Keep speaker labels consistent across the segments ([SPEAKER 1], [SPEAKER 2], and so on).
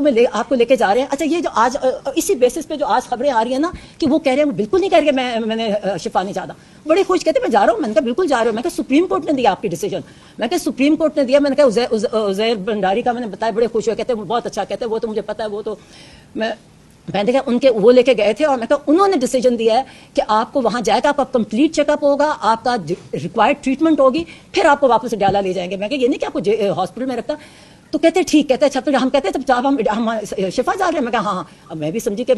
[SPEAKER 1] میں آپ کو لے کے جا رہے ہیں. اچھا یہ جو آج اسی بیسس پہ جو آج خبریں آ رہی ہیں نا کہ وہ کہہ رہے ہیں, بالکل نہیں کہہ رہے کہ میں نے شفا نہیں چاہتا, بڑے خوش کہتے ہیں میں جا رہا ہوں. میں نے کہا بالکل جا رہا ہوں. میں کہا سپریم کورٹ نے دیا آپ کی ڈیسیجن. میں کہا سپریم کورٹ نے دیا. میں نے کہا عزیر بنڈاری کا میں نے بتایا, بڑے خوش ہوئے, کہتے ہیں بہت اچھا, کہتے ہیں وہ تو مجھے پتا ہے, وہ تو میں نے کہا ان کے وہ لے کے گئے تھے, اور میں کہا انہوں نے ڈیسیجن دیا ہے کہ آپ کو وہاں جائے گا, آپ کا کمپلیٹ چیک اپ ہوگا, آپ کا ریکوائرڈ ٹریٹمنٹ ہوگی, پھر آپ کو واپس ڈیالہ لے جائیں گے. میں کہا یہ نہیں کہ آپ کو ہاسپٹل میں رکھتا. تو کہتے ٹھیک, کہتے اچھا پھر ہم کہتے جب ہم شفا جا رہے ہیں. میں کہا ہاں. اب میں بھی سمجھی کہ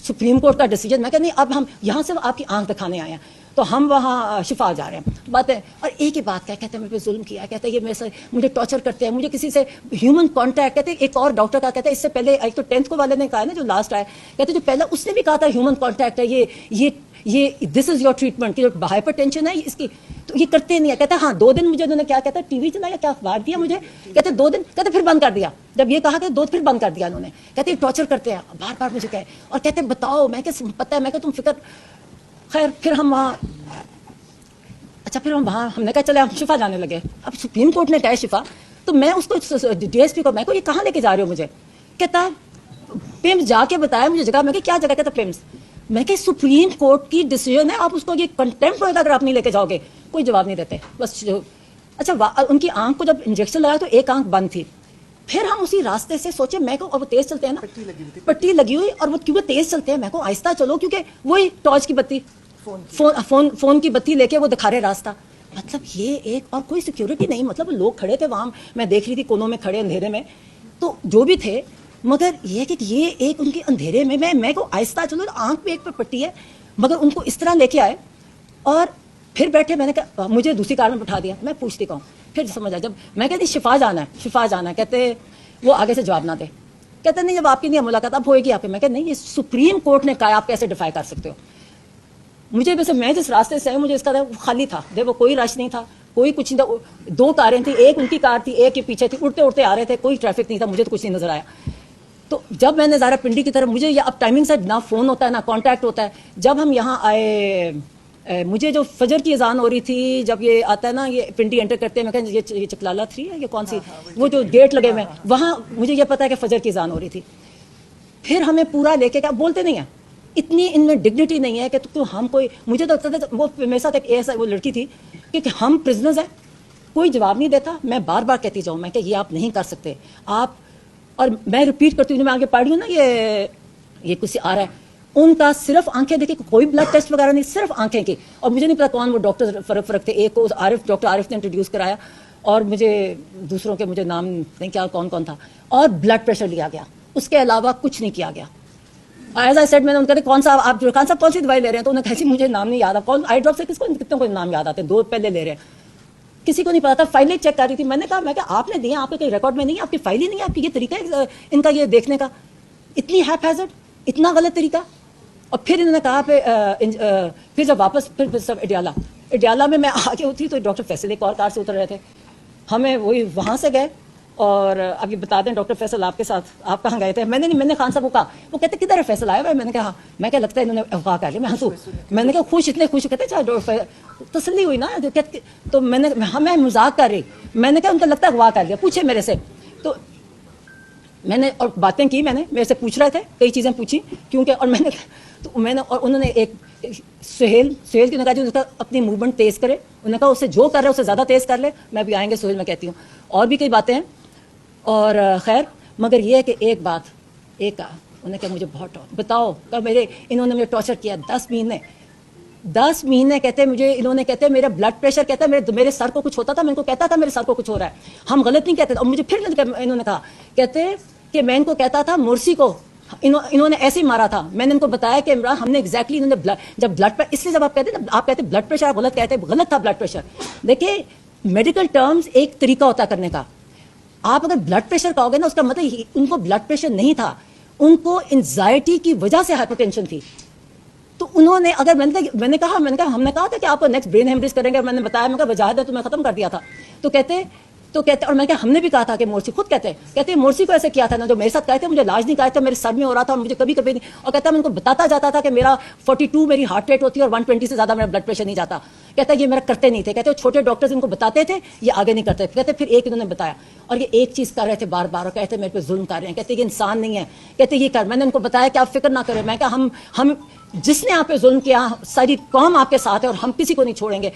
[SPEAKER 1] سپریم کورٹ کا ڈیسیجن. میں کہا نہیں, اب ہم یہاں سے آپ کی آنکھ دکھانے آئے ہیں, تو ہم وہاں شفا جا رہے ہیں. بات ہے, اور ایک ہی بات کہتے ہیں میرے پہ ظلم کیا, کہتے ہیں یہ میرے سے مجھے ٹارچر کرتے ہیں, مجھے کسی سے ہیومن کانٹیکٹ. کہتے ہیں ایک اور ڈاکٹر کا, کہتے ہیں اس سے پہلے ایک تو 10th کو والے نے کہا نا جو لاسٹ آیا, کہتے جو پہلا اس نے بھی کہا تھا ہیومن کانٹیکٹ ہے, یہ دس از یور ٹریٹمنٹ, کہ جو ہائپر ٹینشن ہے اس کی, تو یہ کرتے نہیں ہے. کہتے ہیں ہاں 2 دن مجھے انہوں نے کیا کہتا ہے ٹی وی چلایا, کیا اخبار دیا مجھے, کہتے 2 دن, کہتے پھر بند کر دیا. جب یہ کہا کہ 2 پھر بند کر دیا انہوں نے. کہتے ٹارچر کرتے ہیں بار بار مجھے کہے, اور کہتے بتاؤ. میں کہ پتہ ہے, میں کہ تم فکر. خیر پھر ہم وہاں, اچھا پھر ہم وہاں, ہم نے کہا چلے ہم شفا جانے لگے. اب سپریم کورٹ نے کہا شفا, تو میں اس کو ڈی ایس پی کو, میں کو یہ کہاں لے کے جا رہے ہو مجھے, کہتا پیمس جا کے بتایا مجھے جگہ. میں کہ کیا جگہ, کہتا پیمس. میں کہ سپریم کورٹ کی ڈیسیجن ہے, آپ اس کو یہ کنٹمپٹ ہوگا اگر آپ نہیں لے کے جاؤ گے. کوئی جواب نہیں دیتے بس. اچھا ان کی آنکھ کو جب انجیکشن لگایا تو ایک آنکھ بند تھی. پھر ہم اسی راستے سے سوچے, میں کو, اور وہ تیز چلتے ہیں نا, پٹی لگی ہوئی, اور وہ کیونکہ تیز چلتے ہیں, میں کو آہستہ چلو, کیونکہ وہی ٹارچ کی بتی, فون کی بتی لے کے وہ دکھا رہے راستہ. مطلب یہ ایک, اور کوئی سیکیورٹی نہیں, مطلب لوگ کھڑے تھے وہاں, میں دیکھ رہی تھی کونوں میں کھڑے اندھیرے میں, تو جو بھی تھے, مگر یہ کہ یہ ایک ان کے اندھیرے میں کو آہستہ چلو, آنکھ پہ ایک پہ پٹی ہے, مگر ان کو اس طرح لے کے آئے اور پھر بیٹھے. میں نے کہا مجھے دوسری کار میں بٹھا دیا. میں پوچھتی کہوں, پھر سمجھ آیا جب میں کہتی شفا جانا ہے, شفا جانا ہے, کہتے وہ آگے سے جواب نہ دے, کہتے نہیں جب آپ کی نہیں ملاقات اب ہوئے گی آپ کی. میں کہ نہیں, یہ سپریم کورٹ نے کہا, آپ کیسے ڈیفائی کر سکتے ہو. مجھے ویسے, میں جس راستے سے مجھے اس کا خالی تھا, دیکھو کوئی رش نہیں تھا, کوئی کچھ نہیں تھا. 2 کاریں تھیں, ایک ان کی کار تھی, ایک کے پیچھے تھی, اڑتے اڑتے آ رہے تھے, کوئی ٹریفک نہیں تھا, مجھے تو کچھ نہیں نظر آیا. تو جب میں نے ظاہر پنڈی کی طرف, مجھے یہ اب ٹائمنگ سے نہ فون ہوتا ہے نہ کانٹیکٹ ہوتا ہے. جب ہم یہاں آئے, مجھے جو فجر کی اذان ہو رہی تھی, جب یہ آتا ہے نا یہ پنڈی انٹر کرتے ہیں, میں کہا یہ چکلالہ 3 ہے, یہ کون سی, وہ جو گیٹ لگے ہوئے ہیں وہاں, مجھے یہ پتا ہے کہ فجر کی اذان ہو رہی تھی. پھر ہمیں پورا لے کے, کیا بولتے نہیں ہیں, اتنی ان میں ڈگنیٹی نہیں ہے کہ تو ہم کوئی, مجھے تو لگتا تھا وہ میرے ساتھ ایک ایسا وہ لڑکی تھی کہ ہم پرزنرز ہیں, کوئی جواب نہیں دیتا. میں بار بار کہتی جاؤں, میں کہ یہ آپ نہیں کر سکتے آپ, اور میں ریپیٹ کرتی ہوں, میں آگے پڑھ رہی ہوں نا, یہ کچھ آ رہا ہے, ان کا صرف آنکھیں دیکھیں, کوئی بلڈ ٹیسٹ وغیرہ نہیں, صرف آنکھیں کی. اور مجھے نہیں پتا کون وہ ڈاکٹر فرق تھے, ایک کو ڈاکٹر عارف نے انٹروڈیوس کرایا, اور مجھے دوسروں کے مجھے نام نہیں کیا کون تھا, اور بلڈ پریشر لیا گیا, اس کے علاوہ کچھ نہیں کیا گیا. ایز آئی سیڈ, میں نے ان کا کون سا آپ خان صاحب کون سی دوائی لے رہے ہیں, تو انہوں نے کہا مجھے نام نہیں یاد آ, کون آئی ڈراپ سے کس کو کتنے کو نام یاد آتے ہیں, 2 پہلے لے رہے ہیں, کسی کو نہیں پتا تھا. فائلیں چیک کر رہی تھی, میں نے کہا آپ نے دیا, آپ کے کوئی ریکارڈ میں نہیں ہے, آپ کی فائل ہی نہیں ہے, آپ کی یہ طریقہ ہے ان کا یہ دیکھنے کا, اتنی ہیپ ہیزرڈ, اتنا غلط طریقہ. اور پھر انہوں نے کہا پھر جب واپس پھر سب اڈیالہ میں آگے ہوتی, تو ڈاکٹر فیصل ایک اور کار سے اتر رہے تھے, ہمیں وہی وہاں سے گئے. اور اب یہ بتا دیں ڈاکٹر فیصل آپ کے ساتھ, آپ کہاں گئے تھے. میں نے خان صاحب کو کہا, وہ کہتے کدھر ہے فیصل آیا ہوا ہے. میں نے کہا میں کیا لگتا ہے انہوں نے اغوا کر لیا. میں ہنسوں, میں نے کہا اتنے خوش کہتے اچھا تسلی ہوئی نا. تو میں مذاق کر رہی, میں نے کہا ان کو لگتا ہے اغوا کر لیا, پوچھے میرے سے. تو میں نے اور باتیں کی, میں نے میرے سے پوچھ رہے تھے, کئی چیزیں پوچھی کیونکہ, اور میں نے اور انہوں نے ایک سہیل کی نے کہا جو اپنی موومنٹ تیز کرے, انہوں نے کہا اسے جو کر رہے اسے زیادہ تیز کر لے. میں بھی آئیں گے سہیل, میں کہتی ہوں, اور بھی کئی باتیں ہیں. اور خیر, مگر یہ ہے کہ ایک بات, انہوں نے کہا مجھے بہت بتاؤ کب انہوں نے مجھے ٹارچر کیا 10 مہینے کہتے مجھے, انہوں نے کہتے میرا بلڈ پریشر, کہتا ہے میرے سر کو کچھ ہوتا تھا, میں ان کو کہتا تھا میرے سر کو کچھ ہو رہا ہے, ہم غلط نہیں کہتے. اور مجھے پھر انہوں نے کہا, کہتے کہ میں ان کو کہتا تھا مرسی کو انہوں نے ایسے ہی مارا تھا. میں نے ان کو بتایا کہ عمران ہم نے ایگزیکٹلی انہوں نے جب بلڈ, اس لیے جب آپ کہتے بلڈ پریشر, آپ غلط کہتے, غلط تھا بلڈ پریشر. دیکھیں میڈیکل ٹرمز ایک طریقہ ہوتا کرنے کا. آپ اگر بلڈ پریشر کہو گے نا, اس کا مطلب ان کو بلڈ پریشر نہیں تھا, ان کو انزائٹی کی وجہ سے ہائپر ٹینشن تھی. تو انہوں نے اگر میں نے کہا ہم نے کہا تھا کہ آپ نیکسٹ برین ہیمریج کریں گے, میں نے بتایا, میں کہا وجاہت ہے تو میں ختم کر دیا تھا. تو کہتے تو کہتے اور میں کہ ہم نے بھی کہا تھا کہ مورسی خود کہتے ہیں مورسی کو ایسے کیا تھا نا جو میرے ساتھ کہتے ہیں مجھے علاج نہیں کہا تھا میرے سر میں ہو رہا تھا اور مجھے کبھی کبھی نہیں اور کہتا ہے میں ان کو بتاتا جاتا تھا کہ میرا 42 میری ہارٹ ریٹ ہوتی ہے اور 120 سے زیادہ میرا بلڈ پریشر نہیں جاتا. کہتا ہے یہ میرا کرتے نہیں تھے. کہتے ہیں چھوٹے ڈاکٹرز ان کو بتاتے تھے یہ آگے نہیں کرتے. کہتے پھر ایک انہوں نے بتایا اور یہ ایک چیز کر رہے تھے بار بار اور کہتے میرے پہ ظلم کر رہے ہیں. کہتے یہ انسان نہیں ہے. کہتے یہ کر میں نے ان کو بتایا کہ آپ فکر نہ کریں. میں کہ ہم جس نے آپ پہ ظلم کیا ساری قوم آپ کے ساتھ ہے اور ہم کسی کو نہیں چھوڑیں گے.